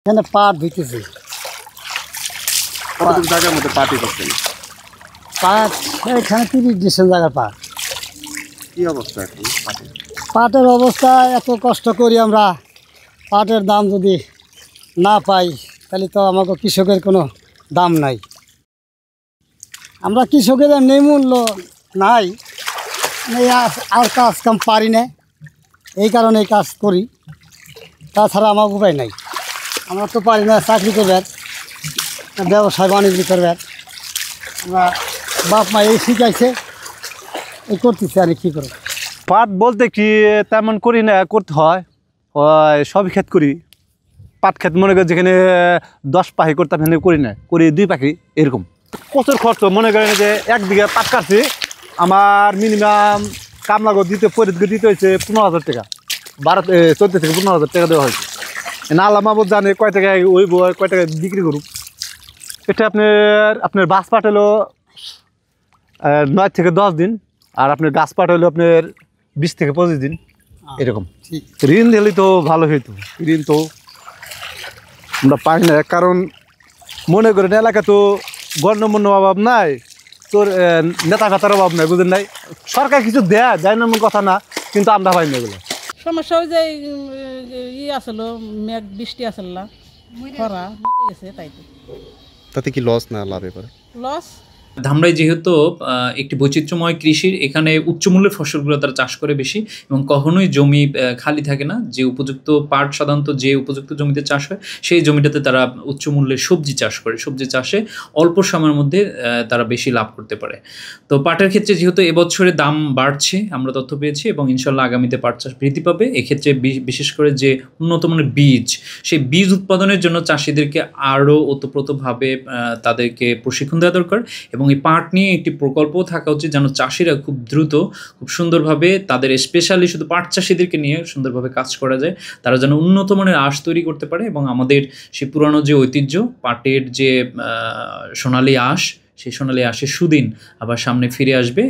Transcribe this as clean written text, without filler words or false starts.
এখানে পাট ধুইতেছি। কতটুকু জায়গার মধ্যে পাটি করছেন? পাট এখানে 30 ডিসেম্বর জায়গার পাট। কি অবস্থা এখন পাটের? পাটের অবস্থা এত কষ্ট করি আমরা, পাটের দাম যদি না পাই তাহলে তো আমাকে কৃষকের কোনো দাম নাই। আমরা কৃষকের এমনি মূল্য নাই, আর কাজ কাম পারি না, এই কারণে এই কাজ করি। তাছাড়া আমার উপায় নাই। আমরা তো পারি না চাকরি করবার, ব্যবসায় বাণিজ্য করবার। আমরা বাপ মা এই শিখাইছে, এই করতেছি, আর কী করবো। পাট বলতে কি তেমন করি না, করতে হয় ওই সবই ক্ষেত করি। পাট ক্ষেত মনে করি যেখানে 10 পাখি করতাম সেখানে করি না, করি 2 পাখি এরকম। প্রচুর খরচ। মনে করেন যে 1 বিঘা পাট কাটছি, আমার মিনিমাম কামলাগো দিতে পরিদকে দিতে হয়েছে 15,000 টাকা। 14 থেকে 15,000 টাকা দেওয়া হয়েছে। আল্লাহ মাহবুব জানে কয় টাকা ওই বই কয় টাকা বিক্রি করুক। এটা আপনার বাস পাট হলো 9 থেকে 10 দিন, আর আপনার গাছ পাট হলো আপনার 20 থেকে 25 দিন এরকম। ঋণ দিলে তো ভালো হইতো, ঋণ তো আমরা পাই না। কারণ মনে করেন এলাকা তো গণ্যমান্য অভাব নাই, তোর নেতা খাতার অভাব নাই, বুঝেন নাই। সরকার কিছু দেয় যায় না এমন কথা না, কিন্তু আমরা পাই না এগুলো। সমস্যা ওই যে আসলো মেঘ বৃষ্টি আসল না, খরা গেছে, তাই তো তাতে কি লস না লাভে পড়ে? লস। ধামরাই যেহেতু একটি বৈচিত্র্যময় কৃষির, এখানে উচ্চমূল্যের ফসলগুলো তারা চাষ করে বেশি, এবং কখনোই জমি খালি থাকে না। যে উপযুক্ত পাট সাধারণত যে উপযুক্ত জমিতে চাষ হয়, সেই জমিটাতে তারা উচ্চমূল্যের সবজি চাষ করে। সবজি চাষে অল্প সময়ের মধ্যে তারা বেশি লাভ করতে পারে। তো পাটের ক্ষেত্রে যেহেতু এবছরে দাম বাড়ছে, আমরা তথ্য পেয়েছি, এবং ইনশাল্লাহ আগামীতে পাট চাষ বৃদ্ধি পাবে। এক্ষেত্রে বিশেষ করে যে উন্নত মানের বীজ, সেই বীজ উৎপাদনের জন্য চাষিদেরকে আরও ওতপ্রোতভাবে তাদেরকে প্রশিক্ষণ দেওয়া দরকার। এবং এই পাট নিয়ে একটি প্রকল্পও থাকা উচিত, যেন চাষিরা খুব দ্রুত, খুব সুন্দরভাবে তাদের স্পেশালি শুধু পাট চাষিদেরকে নিয়ে সুন্দরভাবে কাজ করা যায়, তারা যেন উন্নত মানের আঁশ তৈরি করতে পারে, এবং আমাদের সেই পুরানো যে ঐতিহ্য পাটের যে সোনালী আঁশ, সেই সোনালী আঁশের সুদিন আবার সামনে ফিরে আসবে।